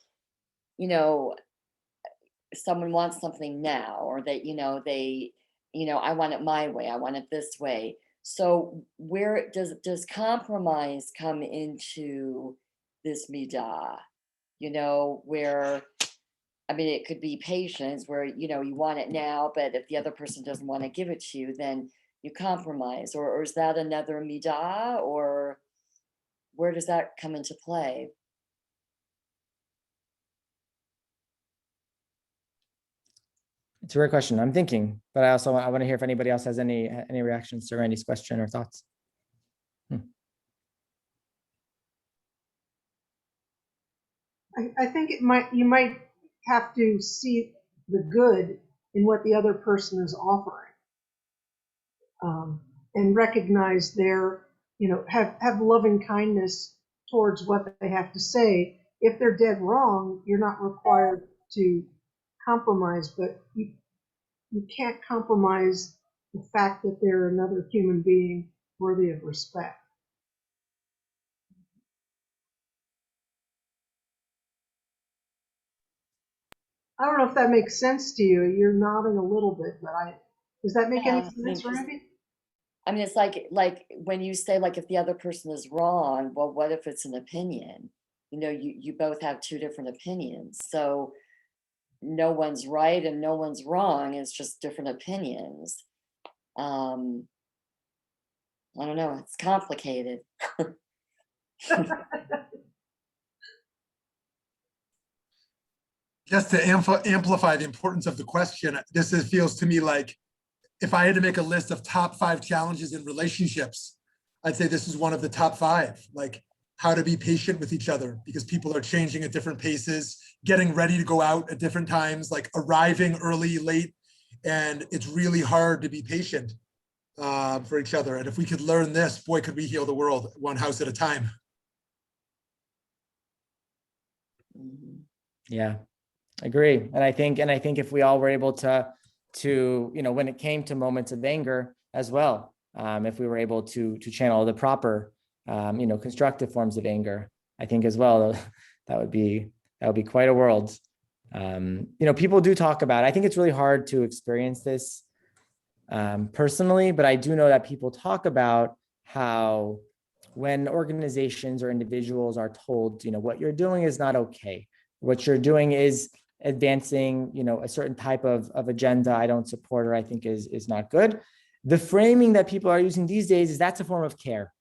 someone wants something now, or that they I want it my way, I want it this way. So where does compromise come into this midah? Where, I mean, it could be patience where, you want it now, but if the other person doesn't want to give it to you, then you compromise. Or is that another midah? Or where does that come into play? It's a great question. I'm thinking, but I want to hear if anybody else has any reactions to Randy's question or thoughts. I think you might have to see the good in what the other person is offering, and recognize their, have loving kindness towards what they have to say. If they're dead wrong, you're not required to compromise, but you can't compromise the fact that they're another human being worthy of respect. I don't know if that makes sense to you. You're nodding a little bit, but does that make any sense, Randy? I mean, it's like when you say, like, if the other person is wrong, well, what if it's an opinion? You both have two different opinions. So no one's right and no one's wrong. It's just different opinions. I don't know. It's complicated. Just to amplify the importance of the question, feels to me like if I had to make a list of top 5 challenges in relationships, I'd say this is one of the top 5, like how to be patient with each other because people are changing at different paces, getting ready to go out at different times, like arriving early, late, and it's really hard to be patient for each other. And if we could learn this, boy, could we heal the world one house at a time. Yeah, agree. And I think if we all were able to when it came to moments of anger as well, if we were able to channel the proper constructive forms of anger, I think as well that would be quite a world. People do talk about, I think it's really hard to experience this personally, but I do know that people talk about how when organizations or individuals are told, what you're doing is not okay, what you're doing is advancing, a certain type of agenda I don't support or I think is not good. The framing that people are using these days is that's a form of care.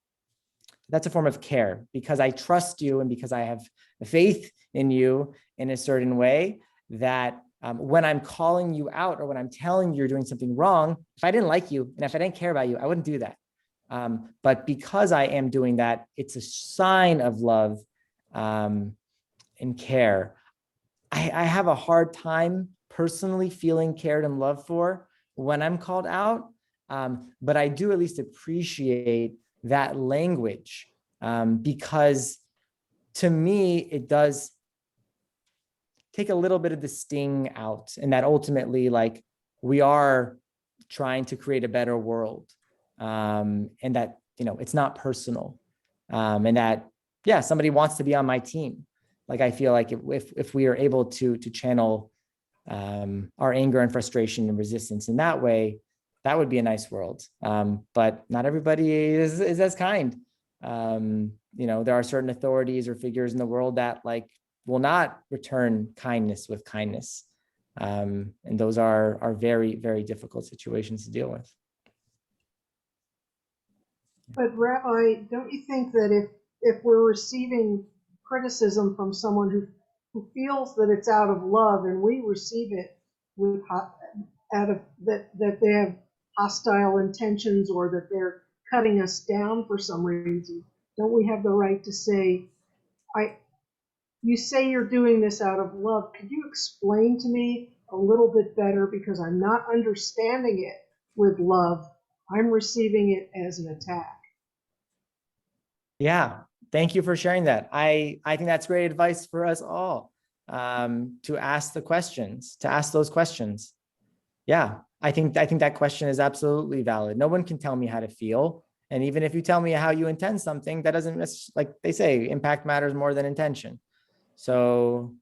That's a form of care because I trust you and because I have faith in you in a certain way that when I'm calling you out or when I'm telling you you're doing something wrong, if I didn't like you and if I didn't care about you, I wouldn't do that. But because I am doing that, it's a sign of love and care. I have a hard time personally feeling cared and loved for when I'm called out, but I do at least appreciate that language because to me, it does take a little bit of the sting out and that ultimately like we are trying to create a better world and that, it's not personal and that, yeah, somebody wants to be on my team. Like, I feel like if we are able to channel our anger and frustration and resistance in that way, that would be a nice world. But not everybody is as kind. There are certain authorities or figures in the world that like will not return kindness with kindness. And those are very, very difficult situations to deal with. But Rabbi, don't you think that if we're receiving criticism from someone who feels that it's out of love and we receive it with that they have hostile intentions or that they're cutting us down for some reason, don't we have the right to say, you say you're doing this out of love. Could you explain to me a little bit better because I'm not understanding it with love. I'm receiving it as an attack. Yeah, thank you for sharing that. I think that's great advice for us all, to ask those questions. Yeah, I think that question is absolutely valid. No one can tell me how to feel. And even if you tell me how you intend something, that doesn't, like they say, impact matters more than intention. So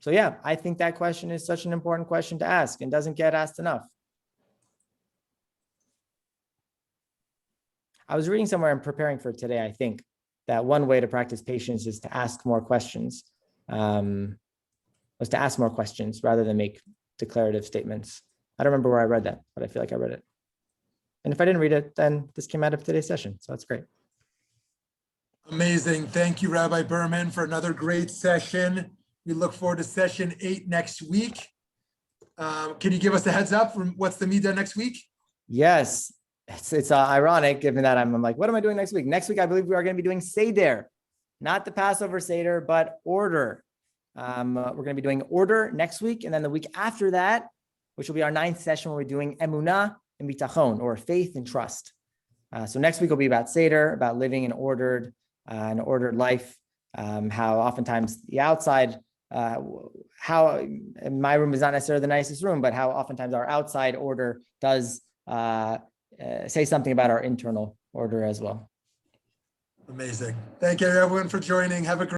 yeah, I think that question is such an important question to ask and doesn't get asked enough. I was reading somewhere and preparing for today, I think, that one way to practice patience is to ask more questions, rather than make declarative statements. I don't remember where I read that, but I feel like I read it. And if I didn't read it, then this came out of today's session. So that's great. Amazing. Thank you, Rabbi Berman, for another great session. We look forward to session 8 next week. Can you give us a heads up from what's the midah next week? Yes, it's ironic given that I'm like, what am I doing next week? Next week, I believe we are going to be doing Seder, not the Passover Seder, but order. We're going to be doing order next week. And then the week after that, which will be our 9th session, we'll be doing emunah and bitachon, or faith and trust. So next week will be about Seder, about living an ordered life, how oftentimes the outside, how my room is not necessarily the nicest room, but how oftentimes our outside order does say something about our internal order as well. Amazing. Thank you, everyone, for joining. Have a great